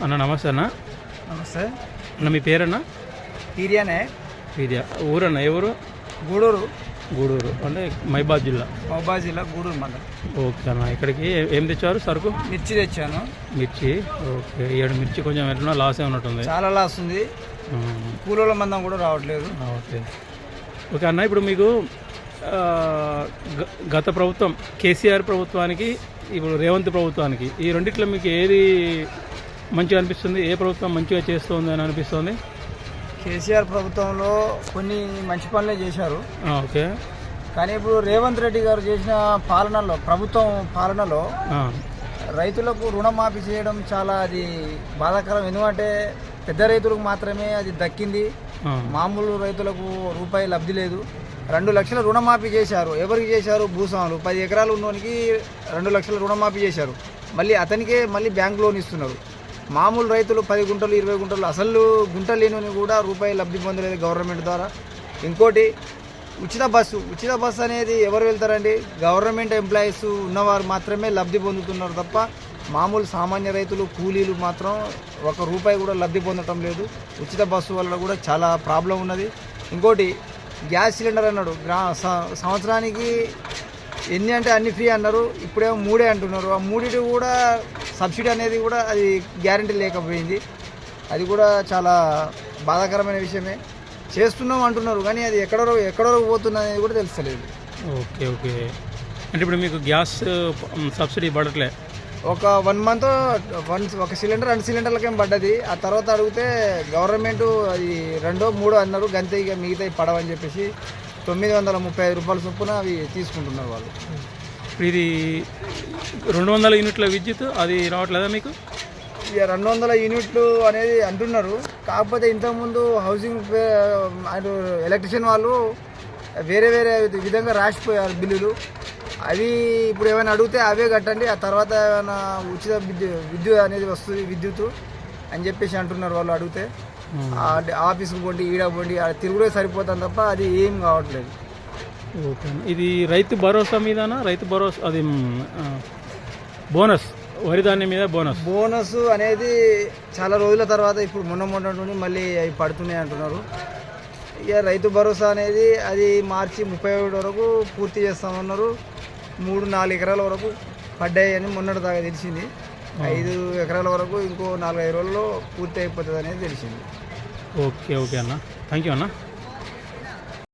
అన్న నమస్తే అన్న. నమస్తే అన్న మీ పేరన్నా? పీరియానే. పీరియా ఊరన్న? ఏ ఊరు? గూడూరు. గూడూరు అంటే మహబాద్ జిల్లా. మహబాద్ జిల్లా గూడూరు మండలం. ఓకే అన్న. ఇక్కడికి ఏం తెచ్చారు సరుకు? మిర్చి తెచ్చాను. మిర్చి. ఓకే. ఏడు మిర్చి కొంచెం ఎట్లా లాసే ఉన్నట్టుంది. చాలా లాస్ ఉంది. కూలోళ్ళ మందం కూడా రావట్లేదు. ఓకే ఓకే అన్న. ఇప్పుడు మీకు గత ప్రభుత్వం కేసీఆర్ ప్రభుత్వానికి ఇప్పుడు రేవంత్ ప్రభుత్వానికి ఈ రెండిట్లో మీకు ఏది మంచిగా అనిపిస్తుంది? ఏ ప్రభుత్వం మంచిగా చేస్తుంది అని అనిపిస్తుంది? కేసీఆర్ ప్రభుత్వంలో కొన్ని మంచి పనులే చేశారు. ఓకే. కానీ ఇప్పుడు రేవంత్ రెడ్డి గారు చేసిన పాలనలో, ప్రభుత్వం పాలనలో రైతులకు రుణమాఫీ చేయడం చాలా అది బాధాకరం. ఎందుకంటే పెద్ద రైతులకు మాత్రమే అది దక్కింది. మామూలు రైతులకు రూపాయి లబ్ధి లేదు. 2 లక్షల రుణమాఫీ చేశారు. ఎవరికి చేశారు? భూస్వాములు. 10 ఎకరాలు ఉన్నోనికి 2 లక్షల రుణమాఫీ చేశారు. మళ్ళీ అతనికే మళ్ళీ బ్యాంక్ లోన్ ఇస్తున్నారు. మామూలు రైతులు 10 గుంటలు 20 గుంటలు అసలు గుంట లేని కూడా రూపాయి లబ్ధి పొందలేదు గవర్నమెంట్ ద్వారా. ఇంకోటి ఉచిత బస్సు అనేది ఎవరు వెళ్తారండి? గవర్నమెంట్ ఎంప్లాయీస్ ఉన్నవారు మాత్రమే లబ్ధి పొందుతున్నారు తప్ప మామూలు సామాన్య రైతులు కూలీలు మాత్రం 1 రూపాయి కూడా లబ్ధి పొందటం లేదు. ఉచిత బస్సు వల్ల కూడా చాలా ప్రాబ్లం ఉన్నది. ఇంకోటి గ్యాస్ సిలిండర్ అన్నాడు. సంవత్సరానికి ఎన్ని అంటే అన్ని ఫ్రీ అన్నారు. ఇప్పుడేమో 3 అంటున్నారు. ఆ 3 కూడా సబ్సిడీ అనేది కూడా అది గ్యారంటీ లేకపోయింది. అది కూడా చాలా బాధాకరమైన విషయమే. చేస్తున్నాం అంటున్నారు కానీ అది ఎక్కడో పోతుంది అనేది కూడా తెలుస్తలేదు. Okay okay. అంటే ఇప్పుడు మీకు గ్యాస్ సబ్సిడీ పడట్లే? ఒక 1 మంత్ ఒక సిలిండర్ 2 సిలిండర్లకేం పడ్డది. ఆ తర్వాత అడిగితే గవర్నమెంట్ అది 2, 3 అన్నారు. గంతే ఇక మిగతాయి పడవని చెప్పేసి 935 రూపాయల చొప్పున అవి తీసుకుంటున్నారు వాళ్ళు. ఇది 200 యూనిట్ల విద్యుత్ అది రావట్లేదా మీకు? ఇక 200 యూనిట్లు అనేది అంటున్నారు. కాకపోతే ఇంతకుముందు హౌసింగ్ ఎలక్ట్రిషియన్ వాళ్ళు వేరే విధంగా రాసిపోయారు బిల్లులు. అవి ఇప్పుడు ఏమైనా అడిగితే అవే కట్టండి, ఆ తర్వాత ఏమైనా ఉచిత విద్యుత్ అనేది వస్తుంది విద్యుత్ అని చెప్పేసి అంటున్నారు వాళ్ళు అడిగితే. ఆఫీస్కి పోండి, ఈడ పోండి, తిరుగుడే సరిపోతాం తప్ప అది ఏం కావట్లేదు. ఓకే. ఇది రైతు భరోసా మీదనా? రైతు భరోసా అది బోనస్, వరి ధాన్యం మీద బోనస్ అనేది చాలా రోజుల తర్వాత ఇప్పుడు మొన్న నుండి మళ్ళీ అవి పడుతున్నాయి అంటున్నారు. ఇక రైతు భరోసా అనేది అది మార్చి 31 వరకు పూర్తి చేస్తామన్నారు. 3-4 ఎకరాల వరకు పడ్డాయి అని మొన్నటి దాకా తెలిసింది. 5 ఎకరాల వరకు ఇంకో 4-5 రోజుల్లో పూర్తి అయిపోతుంది అనేది తెలిసింది. ఓకే ఓకే అన్న. థ్యాంక్ యూ అన్న.